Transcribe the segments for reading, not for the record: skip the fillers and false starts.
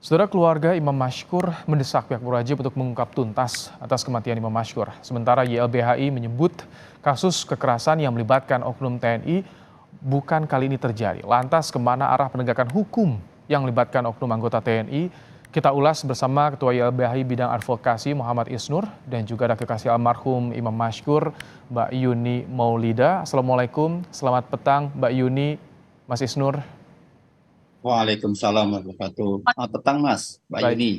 Saudara keluarga Imam Mashkur mendesak pihak berwajib untuk mengungkap tuntas atas kematian Imam Mashkur. Sementara YLBHI menyebut kasus kekerasan yang melibatkan oknum TNI bukan kali ini terjadi. Lantas kemana arah penegakan hukum yang melibatkan oknum anggota TNI? Kita ulas bersama Ketua YLBHI Bidang Advokasi Muhammad Isnur dan juga ada kekasih almarhum Imam Mashkur, Mbak Yuni Maulida. Assalamualaikum, selamat petang Mbak Yuni, Mas Isnur. Waalaikumsalam warahmatullahi wabarakatuh. Selamat petang Mas, Mbak Baik. Yuni.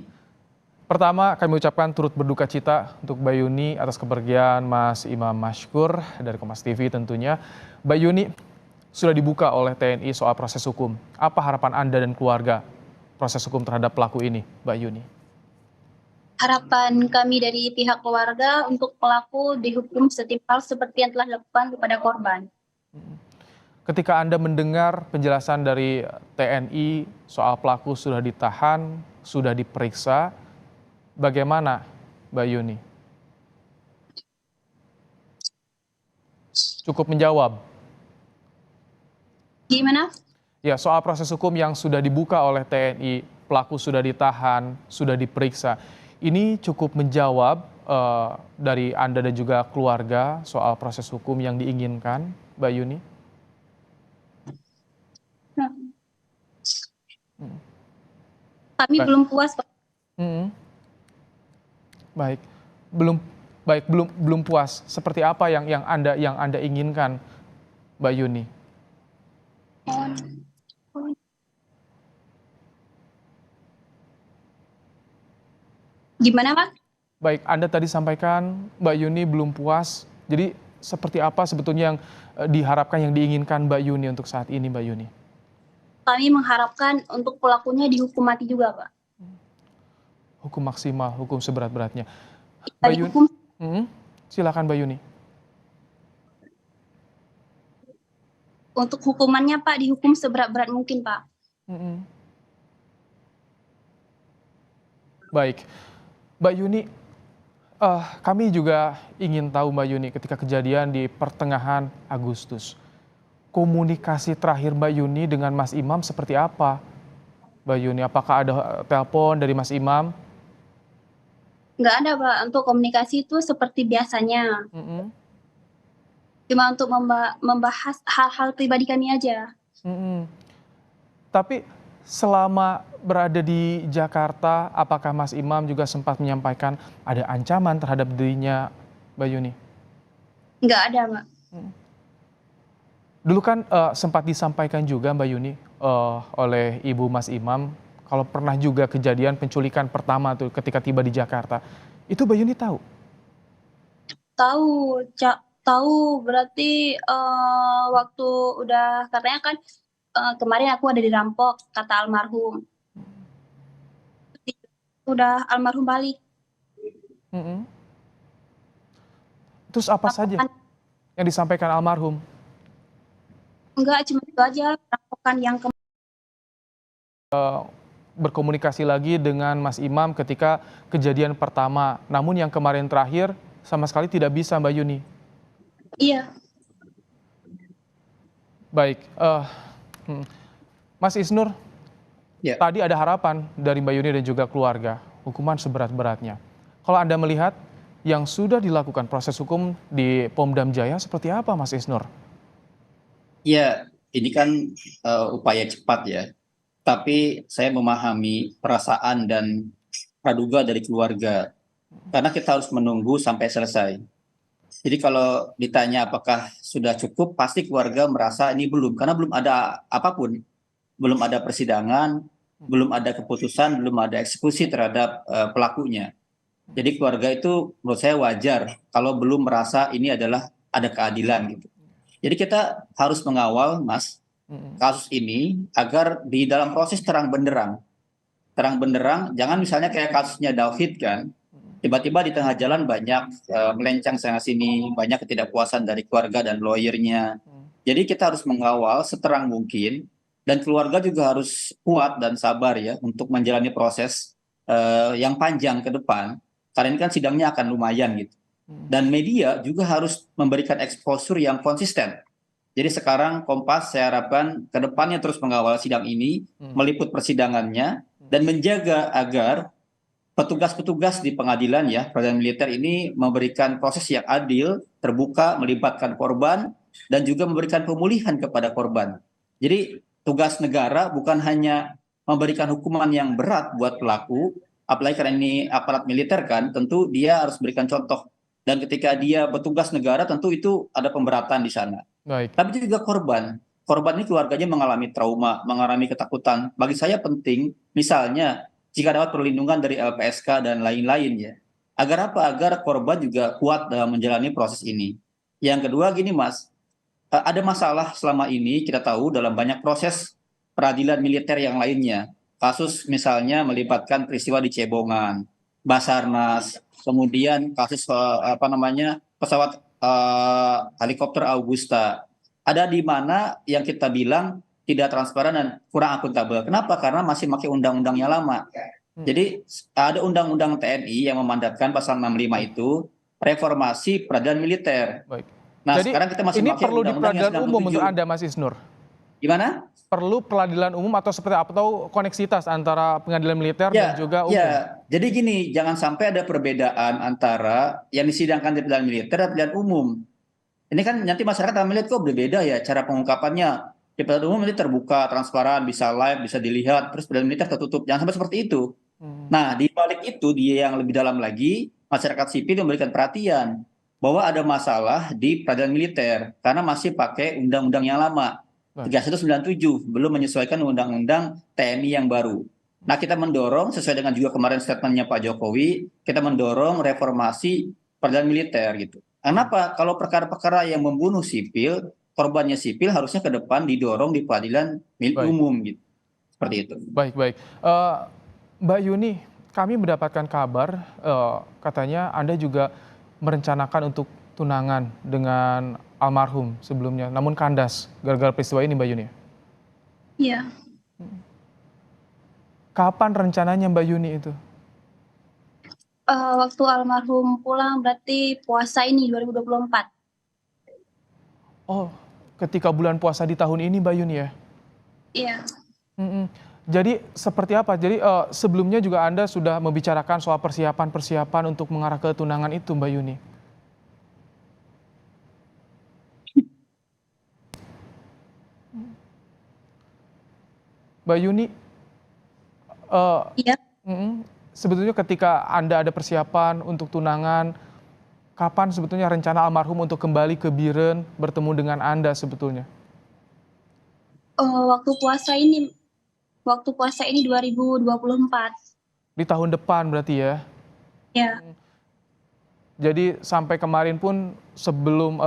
Pertama, kami ucapkan turut berduka cita untuk Mbak Yuni atas kepergian Mas Imam Mashkur dari Kompas TV tentunya. Mbak Yuni, sudah dibuka oleh TNI soal proses hukum. Apa harapan Anda dan keluarga proses hukum terhadap pelaku ini, Mbak Yuni? Harapan kami dari pihak keluarga untuk pelaku dihukum setimpal seperti yang telah dilakukan kepada korban. Ketika Anda mendengar penjelasan dari TNI soal pelaku sudah ditahan, sudah diperiksa, bagaimana Mbak Yuni? Cukup menjawab? Gimana? Ya, soal proses hukum yang sudah dibuka oleh TNI, pelaku sudah ditahan, sudah diperiksa. Ini cukup menjawab dari Anda dan juga keluarga soal proses hukum yang diinginkan, Mbak Yuni? Kami belum puas, Pak. Baik, belum puas. Seperti apa yang Anda inginkan, Mbak Yuni? Gimana, Pak? Baik, Anda tadi sampaikan Mbak Yuni belum puas. Jadi seperti apa sebetulnya yang diharapkan, yang diinginkan Mbak Yuni untuk saat ini, Mbak Yuni? Kami mengharapkan untuk pelakunya dihukum mati juga, Pak. Hukum maksimal, hukum seberat-beratnya. Mbak Yuni, Dihukum silakan Mbak Yuni. untuk hukumannya, Pak, dihukum seberat-berat mungkin, Pak. Baik, Mbak Yuni, kami juga ingin tahu Mbak Yuni ketika kejadian di pertengahan Agustus. Komunikasi terakhir Mbak Yuni dengan Mas Imam seperti apa? Mbak Yuni, apakah ada telepon dari Mas Imam? Nggak ada, Pak. Untuk komunikasi itu seperti biasanya. Cuma untuk membahas hal-hal pribadi kami aja. Tapi selama berada di Jakarta, apakah Mas Imam juga sempat menyampaikan ada ancaman terhadap dirinya, Mbak Yuni? Nggak ada, Pak. Dulu kan sempat disampaikan juga Mbak Yuni oleh Ibu Mas Imam, kalau pernah juga kejadian penculikan pertama tuh ketika tiba di Jakarta. Itu Mbak Yuni tahu? Tahu berarti waktu udah katanya kan kemarin aku ada dirampok, kata almarhum. Udah almarhum balik. Terus apa saja yang disampaikan almarhum? Enggak, cuma itu aja perampokan yang berkomunikasi lagi dengan Mas Imam ketika kejadian pertama. Namun yang kemarin terakhir sama sekali tidak bisa, Mbak Yuni. Iya. Baik, Mas Isnur, Ya. tadi ada harapan dari Mbak Yuni dan juga keluarga, hukuman seberat-beratnya. Kalau Anda melihat yang sudah dilakukan proses hukum di Pomdam Jaya seperti apa, Mas Isnur? Ya, ini kan upaya cepat ya. Tapi saya memahami perasaan dan praduga dari keluarga. Karena kita harus menunggu sampai selesai. Jadi kalau ditanya apakah sudah cukup, pasti keluarga merasa ini belum. Karena belum ada apapun. Belum ada persidangan, belum ada keputusan, belum ada eksekusi terhadap pelakunya. Jadi keluarga itu menurut saya wajar kalau belum merasa ini adalah ada keadilan gitu. Jadi kita harus mengawal, Mas, kasus ini agar di dalam proses terang benderang, jangan misalnya kayak kasusnya David kan, tiba-tiba di tengah jalan banyak melenceng sana sini, banyak ketidakpuasan dari keluarga dan lawyernya. Jadi kita harus mengawal seterang mungkin, dan keluarga juga harus kuat dan sabar ya untuk menjalani proses yang panjang ke depan, karena ini kan sidangnya akan lumayan gitu. Dan media juga harus memberikan exposure yang konsisten. Jadi sekarang Kompas saya harapkan ke depannya terus mengawal sidang ini, meliput persidangannya, dan menjaga agar petugas-petugas di pengadilan ya, peradilan militer ini memberikan proses yang adil, terbuka, melibatkan korban, dan juga memberikan pemulihan kepada korban. Jadi tugas negara bukan hanya memberikan hukuman yang berat buat pelaku, apalagi karena ini aparat militer kan, tentu dia harus berikan contoh. Dan ketika dia bertugas negara, tentu itu ada pemberatan di sana. Baik. Tapi juga korban. Korban ini keluarganya mengalami trauma, mengalami ketakutan. Bagi saya penting, misalnya jika dapat perlindungan dari LPSK dan lain-lain ya. Agar apa? Agar korban juga kuat dalam menjalani proses ini. Yang kedua gini Mas, ada masalah selama ini kita tahu dalam banyak proses peradilan militer yang lainnya. Kasus misalnya melibatkan peristiwa di Cebongan, Basarnas, kemudian kasus apa namanya pesawat helikopter Augusta. Ada di mana yang kita bilang tidak transparan dan kurang akuntabel. Kenapa? Karena masih pakai undang-undangnya lama. Jadi ada undang-undang TNI yang memandatkan pasal 65 itu reformasi peradilan militer. Baik. Nah, Jadi sekarang kita masih ini pakai perlu di undang-undang yang peradilan umum menurut 97. Anda, Mas Isnur? Gimana? Perlu peradilan umum atau seperti apa? Atau koneksitas antara pengadilan militer dan Ya, juga umum? ya. Jadi gini, jangan sampai ada perbedaan antara yang disidangkan di pengadilan militer dan pengadilan umum. Ini kan nanti masyarakat akan melihat kok berbeda ya cara pengungkapannya. Di pengadilan umum ini terbuka, transparan, bisa live, bisa dilihat, terus pengadilan militer tertutup. Jangan sampai seperti itu. Nah, di balik itu dia yang lebih dalam lagi, masyarakat sipil memberikan perhatian bahwa ada masalah di peradilan militer karena masih pakai undang-undang yang lama. 3197 belum menyesuaikan undang-undang TNI yang baru. Nah, kita mendorong sesuai dengan juga kemarin statementnya Pak Jokowi, kita mendorong reformasi peradilan militer gitu. Kenapa? Kalau perkara-perkara yang membunuh sipil, korbannya sipil harusnya ke depan didorong di peradilan Baik. umum gitu. Seperti itu. Baik, baik. Mbak Yuni, kami mendapatkan kabar katanya Anda juga merencanakan untuk tunangan dengan almarhum sebelumnya, namun kandas gara-gara peristiwa ini, Mbak Yuni. Iya. Kapan rencananya Mbak Yuni itu? Waktu almarhum pulang berarti puasa ini 2024. Oh, ketika bulan puasa di tahun ini, Mbak Yuni ya? Iya. Mm-mm. Jadi seperti apa? Jadi sebelumnya juga Anda sudah membicarakan soal persiapan-persiapan untuk mengarah ke tunangan itu, Mbak Yuni? Mbak Yuni, Iya. sebetulnya ketika Anda ada persiapan untuk tunangan, kapan sebetulnya rencana almarhum untuk kembali ke Biren bertemu dengan Anda sebetulnya? Waktu puasa ini 2024. Di tahun depan berarti ya? Ya. Jadi sampai kemarin pun sebelum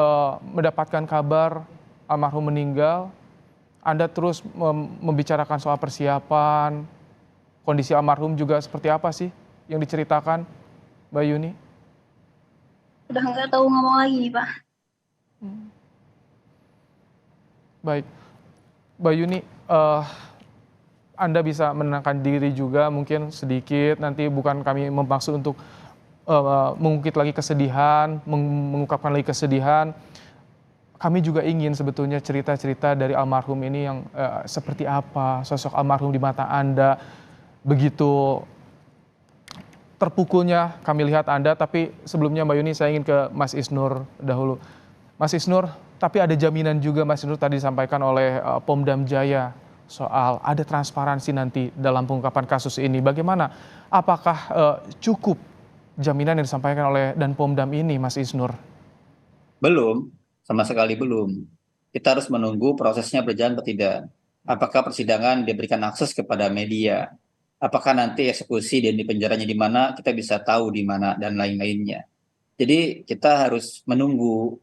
mendapatkan kabar almarhum meninggal, Anda terus membicarakan soal persiapan, kondisi almarhum juga seperti apa sih yang diceritakan, Mbak Yuni? Udah nggak tahu ngomong lagi nih, Pak. Baik, Mbak Yuni, Anda bisa menenangkan diri juga mungkin sedikit, nanti bukan kami bermaksud untuk mengungkit lagi kesedihan, mengungkapkan lagi kesedihan. Kami juga ingin sebetulnya cerita-cerita dari almarhum ini yang seperti apa sosok almarhum di mata Anda, begitu terpukulnya kami lihat Anda. Tapi sebelumnya Mbak Yuni, saya ingin ke Mas Isnur dahulu. Mas Isnur, tapi ada jaminan juga Mas Isnur tadi disampaikan oleh Pomdam Jaya soal ada transparansi nanti dalam pengungkapan kasus ini. Bagaimana? Apakah cukup jaminan yang disampaikan oleh dan Pomdam ini, Mas Isnur? Belum. Sama sekali belum. Kita harus menunggu prosesnya berjalan atau tidak. Apakah persidangan diberikan akses kepada media? Apakah nanti eksekusi dan di penjaranya di mana, kita bisa tahu di mana dan lain-lainnya. Jadi kita harus menunggu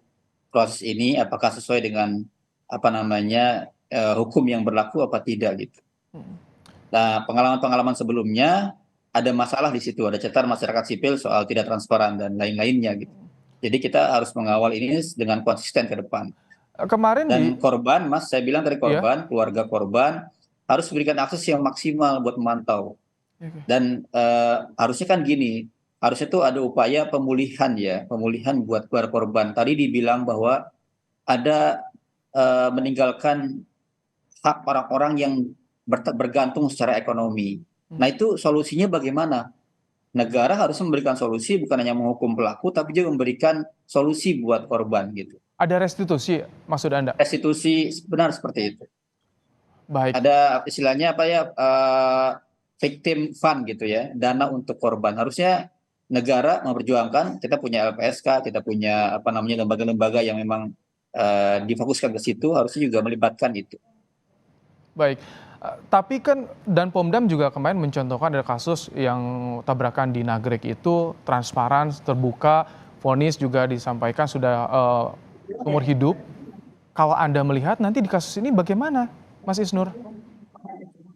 proses ini apakah sesuai dengan apa namanya hukum yang berlaku apa tidak gitu. Nah, pengalaman-pengalaman sebelumnya ada masalah di situ, ada catatan masyarakat sipil soal tidak transparan dan lain-lainnya gitu. Jadi kita harus mengawal ini dengan konsisten ke depan. Kemarin Dan korban, Mas, saya bilang tadi korban, keluarga korban harus berikan akses yang maksimal buat memantau. Dan harusnya kan gini, harusnya tuh ada upaya pemulihan ya, pemulihan buat keluarga korban. Tadi dibilang bahwa ada meninggalkan hak orang-orang yang bergantung secara ekonomi. Nah itu solusinya bagaimana? Negara harus memberikan solusi, bukan hanya menghukum pelaku, tapi juga memberikan solusi buat korban gitu. Ada restitusi maksud Anda? Restitusi benar seperti itu. Baik. Ada istilahnya apa ya, victim fund gitu ya, dana untuk korban. Harusnya negara memperjuangkan, kita punya LPSK, kita punya apa namanya lembaga-lembaga yang memang difokuskan ke situ, harusnya juga melibatkan itu. Baik, tapi kan dan Pomdam juga kemarin mencontohkan ada kasus yang tabrakan di Nagrek itu transparan, terbuka, vonis juga disampaikan sudah seumur hidup. Kalau Anda melihat nanti di kasus ini bagaimana, Mas Isnur?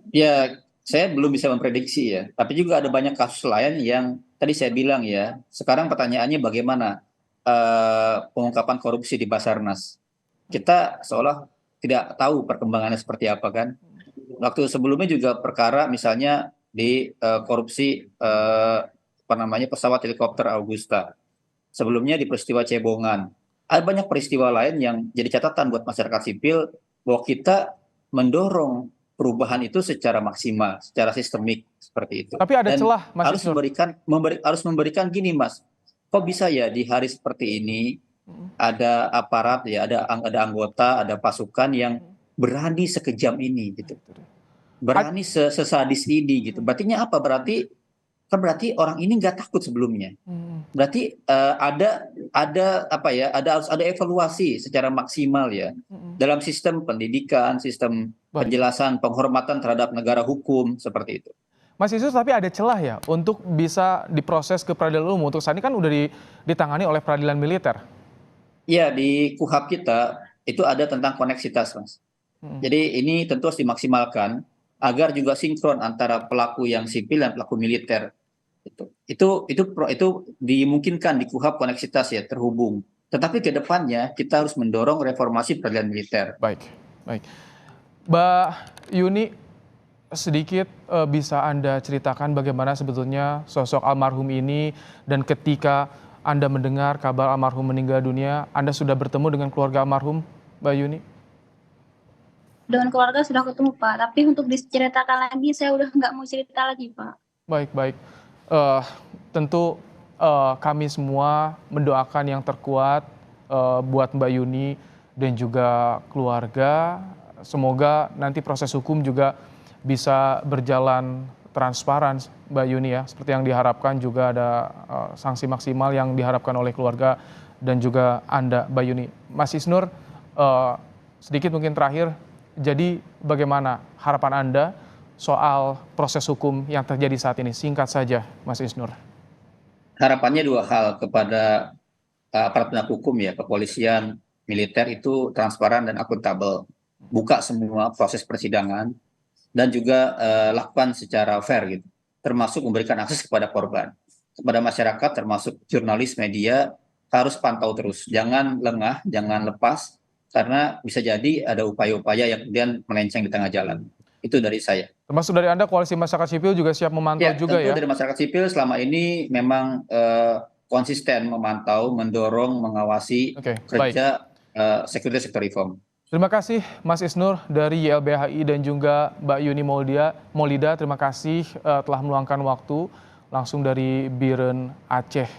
Ya, saya belum bisa memprediksi ya, tapi juga ada banyak kasus lain yang tadi saya bilang ya, sekarang pertanyaannya bagaimana pengungkapan korupsi di Basarnas. Kita seolah tidak tahu perkembangannya seperti apa kan. Waktu sebelumnya juga perkara misalnya di korupsi apa namanya pesawat helikopter Augusta. Sebelumnya di peristiwa Cebongan. Ada banyak peristiwa lain yang jadi catatan buat masyarakat sipil bahwa kita mendorong perubahan itu secara maksimal, secara sistemik seperti itu. Tapi ada Dan celah, Mas harus Isnur. harus memberikan gini, Mas. Kok bisa ya di hari seperti ini ada aparat ya, ada anggota, ada pasukan yang berani sekejam ini gitu. Berani sesadis ini gitu. Berartinya apa? Berarti orang ini nggak takut sebelumnya. Berarti ada apa ya? Harus ada evaluasi secara maksimal ya dalam sistem pendidikan, sistem Baik. penjelasan, penghormatan terhadap negara hukum seperti itu. Mas Isnur, tapi ada celah ya untuk bisa diproses ke peradilan umum. Untuk saat ini kan udah ditangani oleh peradilan militer. Iya, di KUHP kita itu ada tentang koneksitas, Mas. Jadi ini tentu harus dimaksimalkan agar juga sinkron antara pelaku yang sipil dan pelaku militer. Itu dimungkinkan di KUHP koneksitas ya, terhubung. Tetapi ke depannya kita harus mendorong reformasi peradilan militer. Baik, baik. Mbak Yuni, sedikit bisa Anda ceritakan bagaimana sebetulnya sosok almarhum ini, dan ketika Anda mendengar kabar almarhum meninggal dunia, Anda sudah bertemu dengan keluarga almarhum, Mbak Yuni? Dengan keluarga sudah ketemu, Pak. Tapi untuk diceritakan lagi, saya udah nggak mau cerita lagi, Pak. Baik, baik. Tentu kami semua mendoakan yang terkuat buat Mbak Yuni dan juga keluarga. Semoga nanti proses hukum juga bisa berjalan transparan, Mbak Yuni ya. Seperti yang diharapkan, juga ada sanksi maksimal yang diharapkan oleh keluarga dan juga Anda, Mbak Yuni. Mas Isnur, sedikit mungkin terakhir, jadi bagaimana harapan Anda soal proses hukum yang terjadi saat ini? Singkat saja, Mas Isnur. Harapannya dua hal kepada aparat penegak hukum ya, kepolisian, militer itu transparan dan akuntabel. Buka semua proses persidangan dan juga lakukan secara fair gitu. Termasuk memberikan akses kepada korban. Kepada masyarakat termasuk jurnalis, media harus pantau terus. Jangan lengah, jangan lepas karena bisa jadi ada upaya-upaya yang kemudian melenceng di tengah jalan. Itu dari saya. Termasuk dari Anda, koalisi masyarakat sipil juga siap memantau juga tentu ya? dari masyarakat sipil selama ini memang konsisten memantau, mendorong, mengawasi kerja security sector reform. Terima kasih Mas Isnur dari YLBHI dan juga Mbak Yuni Maulida. Terima kasih telah meluangkan waktu langsung dari Biren Aceh.